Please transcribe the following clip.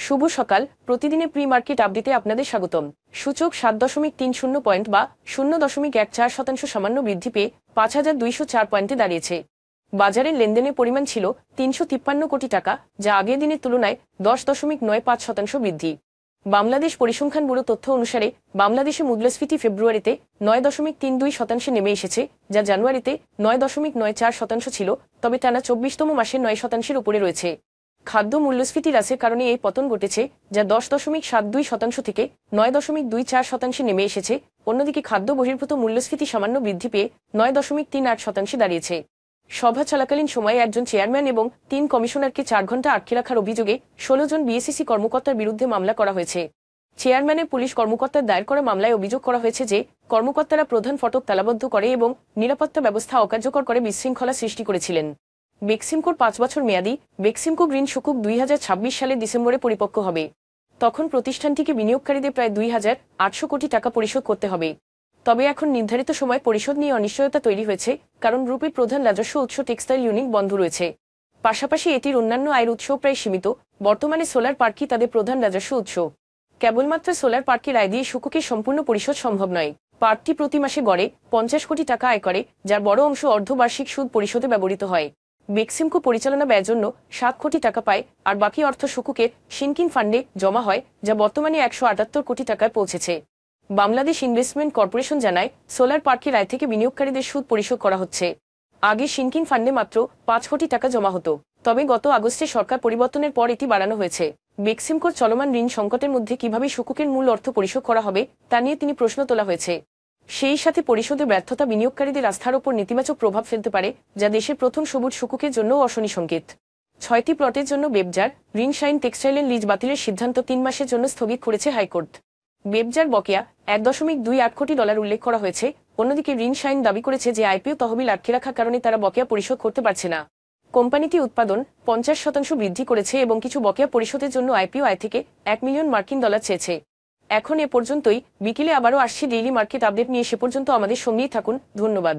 শুভ সকাল। প্রতিদিনের pre market আপডেটে আপনাদের স্বাগতম। সূচক 7.30 পয়েন্ট বা 0.14% সামান্য বৃদ্ধি পেয়ে 5,204 পয়েন্টে দাঁড়িয়েছে। বাজারের লেনদেনের পরিমাণ ছিল 353 কোটি টাকা, যা আগের দিনের তুলনায় 10.95% বৃদ্ধি। বাংলাদেশ পরিসংখ্যান ব্যুরো তথ্য অনুসারে বাংলাদেশে মূল্যস্ফীতি ফেব্রুয়ারিতে 9.32% নেমে এসেছে, যা জানুয়ারিতে 9.94% ছিল, তবে টানা 24তম মাসে 9% উপরে রয়েছে। খাদ্য মূল্যস্ফীতি হ্রাসের কারণে এই পতন ঘটেছে, যা 10.72% থেকে 9.24% নেমে এসেছে। অন্যদিকে খাদ্য বহির্ভূত মূল্যস্ফীতি সামান্য বৃদ্ধি পেয়ে 9.38% দাঁড়িয়েছে। সভা চলাকালীন সময়ে একজন চেয়ারম্যান এবং 3 কমিশনারকে 4 ঘণ্টা আটকে রাখার অভিযোগে 16 জন বিএসইসি কর্মকর্তার বিরুদ্ধে মামলা করা হয়েছে। চেয়ারম্যানের পুলিশ কর্মকর্তার দায়ের করা মামলায় অভিযোগ করা হয়েছে যে কর্মকর্তারা প্রধান ফটক তালাবদ্ধ করে এবং নিরাপত্তা ব্যবস্থা অকার্যকর করে বিশৃঙ্খলা সৃষ্টি করেছিলেন। বেক্সিমকোর 5 বছর মেয়াদী বেক্সিমকো গ্রিন সূচক 2026 সালের ডিসেম্বরে পরিপক্ব হবে। তখন প্রতিষ্ঠানটিকে বিনিয়োগকারীদের প্রায় 2,800 কোটি টাকা পরিশোধ করতে হবে। তবে এখন নির্ধারিত সময় পরিশোধ নিয়ে অনিশ্চয়তা তৈরি হয়েছে, কারণ গ্রুপের প্রধান রাজস্ব উৎস টেক্সটাইল ইউনিট বন্ধ রয়েছে। পাশাপাশি এটির অন্যান্য আয়ের উৎসও প্রায় সীমিত। বর্তমানে সোলার পার্কই তাদের প্রধান রাজস্ব উৎস। কেবলমাত্র সোলার পার্কের আয় দিয়ে সূচকের সম্পূর্ণ পরিশোধ সম্ভব নয়। পার্কটি প্রতি মাসে গড়ে 50 কোটি টাকা আয় করে, যার বড় অংশ অর্ধবার্ষিক সুদ পরিশোধে ব্যবহৃত হয়। বেক্সিমকো পরিচালনা ব্যয়ের জন্য 7 কোটি টাকা পায়, আর বাকি অর্থ সূচকের শিনকিন ফান্ডে জমা হয়, যা বর্তমানে 178 কোটি টাকায় পৌঁছেছে। বাংলাদেশ ইনভেস্টমেন্ট কর্পোরেশন জানায়, সোলার পার্কের আয় থেকে বিনিয়োগকারীদের সুদ পরিশোধ করা হচ্ছে। আগে শিনকিন ফান্ডে মাত্র 5 কোটি টাকা জমা হতো, তবে গত আগস্টে সরকার পরিবর্তনের পর এটি বাড়ানো হয়েছে। বেক্সিমকোর চলমান ঋণ সংকটের মধ্যে কিভাবে সূচকের মূল অর্থ পরিশোধ করা হবে তা নিয়ে তিনি প্রশ্ন তোলা হয়েছে। সেই সাথে পরিশোধে ব্যর্থতা বিনিয়োগকারীদের আস্থার ওপর নেতিবাচক প্রভাব ফেলতে পারে, যা দেশের প্রথম সবুজ সূচকের জন্যও অশনি সংকেত। 6টি প্লটের জন্য বেবজার গ্রিন শাইন টেক্সটাইলের লিজ বাতিলের সিদ্ধান্ত 3 মাসের জন্য স্থগিত করেছে হাইকোর্ট। বেবজার বকেয়া $1.28 কোটি উল্লেখ করা হয়েছে। অন্যদিকে গ্রিন শাইন দাবি করেছে যে আইপিও তহবিল আটকে রাখার কারণে তারা বকেয়া পরিশোধ করতে পারছে না। কোম্পানিটি উৎপাদন 50% বৃদ্ধি করেছে এবং কিছু বকেয়া পরিশোধের জন্য আইপিও আয় থেকে $1 মিলিয়ন চেয়েছে। এখন এ পর্যন্তই। বিকেলে আবারও আসছি ডেইলি মার্কেট আপডেট নিয়ে। সে পর্যন্ত আমাদের সঙ্গেই থাকুন। ধন্যবাদ।